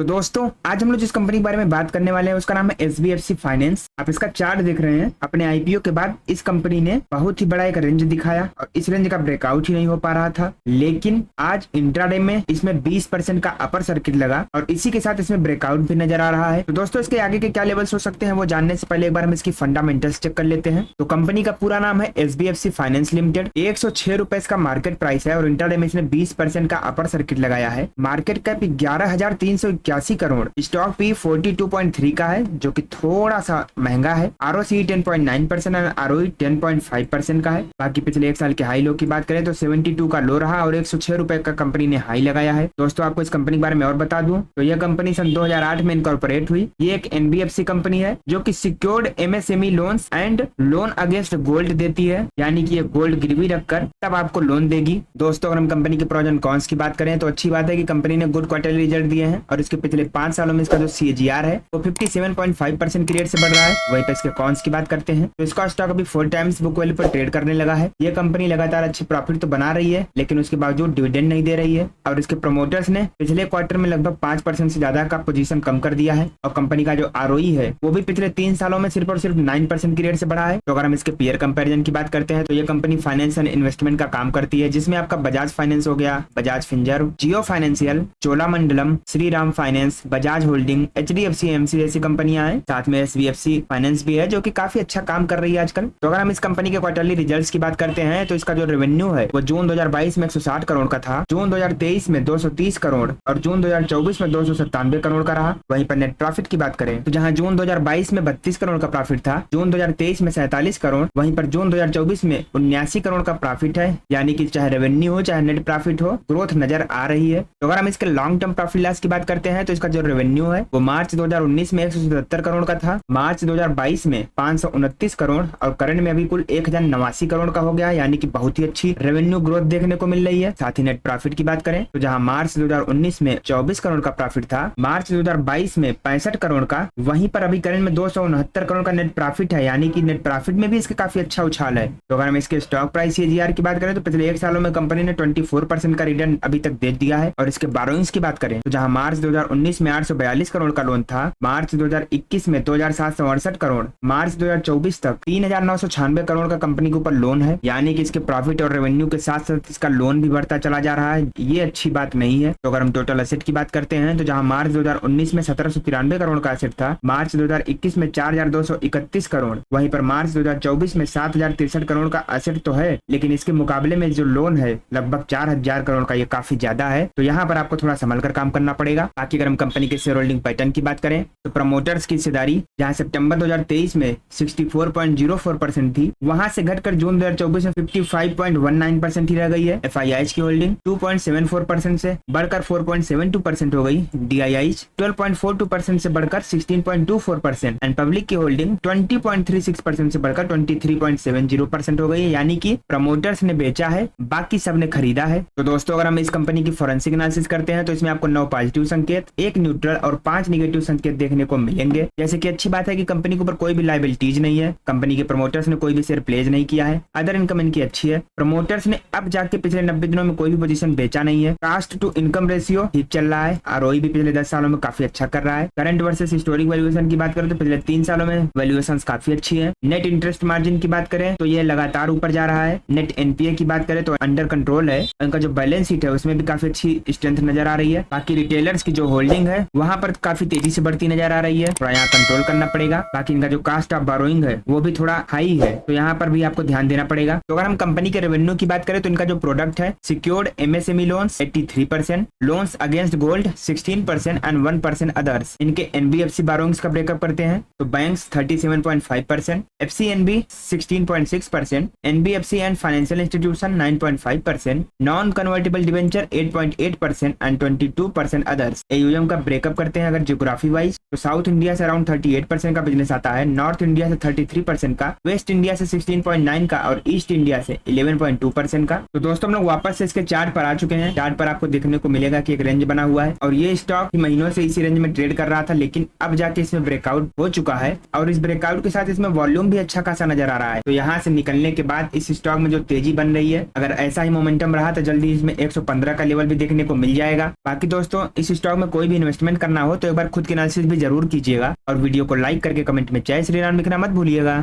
तो दोस्तों आज हम लोग जिस कंपनी के बारे में बात करने वाले हैं उसका नाम है एसबीएफसी फाइनेंस। आप इसका चार्ट देख रहे हैं। अपने आईपीओ के बाद इस कंपनी ने बहुत ही बड़ा एक रेंज दिखाया और इस रेंज का ब्रेकआउट ही नहीं हो पा रहा था, लेकिन आज इंट्राडे में इसमें 20% का अपर सर्किट लगा और इसी के साथ इसमें ब्रेकआउट भी नजर आ रहा है। तो दोस्तों इसके आगे के क्या लेवल्स हो सकते हैं वो जानने से पहले एक बार हम इसकी फंडामेंटल्स चेक कर लेते हैं। तो कंपनी का पूरा नाम है एसबीएफसी फाइनेंस लिमिटेड। 106 रुपए का मार्केट प्राइस है और इंट्राडे में इसने 20% का अपर सर्किट लगाया है। Market cap 11,381 crore, stock P 42.3 का है जो कि थोड़ा सा महंगा है। आरओसी 10.9% और आरओई 10.5% का है। बाकी पिछले एक साल के हाई लो की बात करें तो 72 का लो रहा और 106 रुपए का कंपनी ने हाई लगाया है। दोस्तों आपको इस कंपनी के बारे में और बता दूं तो यह कंपनी सन 2008 में इनकॉर्पोरेट हुई। ये एक एनबीएफसी कंपनी है जो कि secured MSME loans and loan against gold देती है, यानी कि ये गोल्ड गिरवी रखकर तब आपको लोन देगी। दोस्तों अगर हम कंपनी के प्रोज एंड कॉन्स की बात करें तो अच्छी बात है कि कंपनी ने गुड क्वार्टरली रिजल्ट दिए हैं और इसके पिछले 5 सालों में इसका जो सीएजीआर है वो 57.5% की रेट से बढ़ रहा है। वहीं पर इसके कॉन्स की बात करते हैं तो इसका स्टॉक अभी 4 टाइम्स बुक वैल्यू पर ट्रेड करने लगा है। ये कंपनी लगातार अच्छी प्रॉफिट तो बना रही है लेकिन उसके बावजूद डिविडेंड नहीं दे रही है और इसके प्रमोटर्स ने पिछले क्वार्टर में लगभग 5% से ज्यादा का पोजीशन कम कर दिया है और कंपनी का जो आरओई है वो भी पिछले 3 सालों में सिर्फ और सिर्फ 9% की रेट से बढ़ा है। तो अगर हम इसके पीयर कंपैरिजन की बात करते हैं तो ये कंपनी फाइनेंस एंड इन्वेस्टमेंट का काम करती है, जिसमें आपका बजाज फाइनेंस हो गया, Bajaj Finserv, Jio financial, Cholamandalam, Shriram finance, Bajaj holding, HDFC AMC जैसी कंपनियां हैं। साथ में एसबीएफसी फाइनेंस भी है जो कि काफी अच्छा काम कर रही है आजकल। तो अगर हम इस कंपनी के क्वार्टरली रिजल्ट्स की बात करते हैं तो इसका जो रेवेन्यू है वो जून 2022 में 160 करोड़ का था, जून 2023 में 230 करोड़ और जून 2024 में 297 करोड़ का रहा। वहीं पर नेट प्रॉफिट की बात करें तो जहां जून 2022 में 32 करोड़ का प्रॉफिट था, जून 2023 में 47 करोड़, वहीं पर जून 2024 में 79 करोड़ का प्रॉफिट है। यानी कि चाहे रेवेन्यू हो चाहे नेट प्रॉफिट हो, ग्रोथ नजर आ रही है। तो अगर हम इसके लॉन्ग टर्म प्रॉफिट लॉस की बात करते हैं तो इसका जो रेवेन्यू है वो मार्च 2019 में 177 करोड़ का था, मार्च 2022 में 529 करोड़ और करंट में अभी कुल 1089 करोड़ का हो गया, यानी कि बहुत ही अच्छी रेवेन्यू ग्रोथ देखने को मिल रही है। साथ ही नेट प्रॉफिट की बात करें तो जहां मार्च 2019 में 24 करोड़ का प्रॉफिट था, मार्च 2022 में 65 करोड़ का, वहीं पर अभी करंट में 269 करोड़ का नेट प्रॉफिट है, यानी कि नेट प्रॉफिट में भी इसके काफी अच्छा उछाल है। तो अगर हम इसके स्टॉक प्राइस सीएजीआर की बात करें तो पिछले 1 सालों में कंपनी ने 24% का रिटर्न अभी तक दे दिया है। और इसके बोरोइंग्स की बात करें तो जहां मार्च 2019 में 842 करोड़ का लोन था, मार्च 2021 में 2768 करोड़, मार्च 2024 तक 3996 करोड़ का कंपनी के ऊपर लोन है, यानी कि इसके प्रॉफिट और रेवेन्यू के साथ साथ इसका लोन भी बढ़ता चला जा रहा है। ये अच्छी बात नहीं है। तो अगर हम टोटल एसेट की बात करते हैं तो जहां मार्च 2019 में 1793 करोड़ का एसेट था, मार्च 2021 में 4231 करोड़, वहीं पर मार्च 2024 में 7063 करोड़ का एसेट तो है, लेकिन इसके मुकाबले में जो लोन है लगभग 4000 करोड़ का, ये काफी ज्यादा है। तो यहाँ पर आपको थोड़ा संभल कर काम करना पड़ेगा। बाकी अगर हम कंपनी के शेयर होल्डिंग पैटर्न की बात करें तो प्रमोटर्स की हिस्सेदारी जहां सितंबर 2023 में 64.04% थी, वहां से घटकर जून 2024 में 55.19% ही रह गई है। एफआईआईज की होल्डिंग 2.74% से बढ़कर 4.72% हो गई, डीआईआईज 12.42% से बढ़कर 16.24% एंड पब्लिक की होल्डिंग 20.36% से बढ़कर 23.70% हो गई है, यानी कि प्रमोटर्स ने बेचा है, बाकी सब ने खरीदा है। तो दोस्तों अगर हम इस कंपनी की फोरेंसिक एनालिसिस करते हैं तो इसमें आपको 9 पॉजिटिव संकेत, 1 न्यूट्रल और 5 नेगेटिव संकेत देखने को मिलेंगे। जैसे कि अच्छी बात है कि कंपनी के ऊपर कोई भी लायबिलिटीज नहीं है, कंपनी के प्रमोटर्स ने कोई भी शेयर प्लेज नहीं किया है, अदर इनकम इनकी अच्छी है, प्रमोटर्स ने अब जाके पिछले 90 दिनों में कोई भी पोजीशन बेचा नहीं है, कास्ट टू इनकम रेशियो ठीक चल रहा है, आरओई भी पिछले 10 सालों में काफी अच्छा कर रहा है। करंट वर्सेस हिस्टोरिक वैल्यूएशन की बात करें तो पिछले 3 सालों में वैल्यूएशन काफी अच्छी है। नेट इंटरेस्ट मार्जिन की बात करें तो ये लगातार ऊपर जा रहा है। नेट एनपीए की बात करें तो अंडर कंट्रोल है, उनका जो बैलेंस शीट है उसमें भी काफी अच्छी स्ट्रेंथ नजर आ रही है। बाकी रिटेलर्स की जो होल्डिंग है वहां पर काफी तेजी से बढ़ती नजर आ रही है, थोड़ा यहाँ कंट्रोल करना पड़ेगा। बाकी इनका जो कास्ट ऑफ बोरोइंग है वो भी थोड़ा हाई है, तो यहाँ पर भी आपको ध्यान देना पड़ेगा। तो अगर हम कंपनी के रेवेन्यू की बात करें तो इनका जो प्रोडक्ट है secured MSME loans 83%, loans against gold 16% and 1% others. इनके एनबीएफसी बोरोइंग्स का ब्रेकअप करते हैं तो banks 37.5%, एफसीएनबी 16.6%, NBFC and financial institution 9.5%, non convertible debenture 8.8% and 22% others. AUM का ब्रेकअप करते हैं अगर ज्योग्राफी वाइज तो साउथ इंडिया से अराउंड 38% का बिजनेस परसेंटेज आता है, नॉर्थ इंडिया से 33% का, वेस्ट इंडिया से 16.9 का और ईस्ट इंडिया से 11.2% का। तो दोस्तों हम लोग वापस से इसके चार्ट पर आ चुके हैं। चार्ट पर आपको देखने को मिलेगा कि एक रेंज बना हुआ है और ये स्टॉक महीनों से इसी रेंज में ट्रेड कर रहा था, लेकिन अब जाके इसमें ब्रेकआउट हो चुका है और इस ब्रेकआउट के साथ इसमें वॉल्यूम भी अच्छा खासा नजर आ रहा है। तो यहाँ से निकलने के बाद इस स्टॉक में जो तेजी बन रही है, अगर ऐसा ही मोमेंटम रहा तो जल्दी इसमें 115 का लेवल भी देखने को मिल जाएगा। बाकी दोस्तों इस स्टॉक में कोई भी इन्वेस्टमेंट करना हो तो एक बार खुद की एनालिसिस भी जरूर कीजिएगा और वीडियो को लाइक करके कमेंट में जय श्री राम लिखना मत भूलिएगा।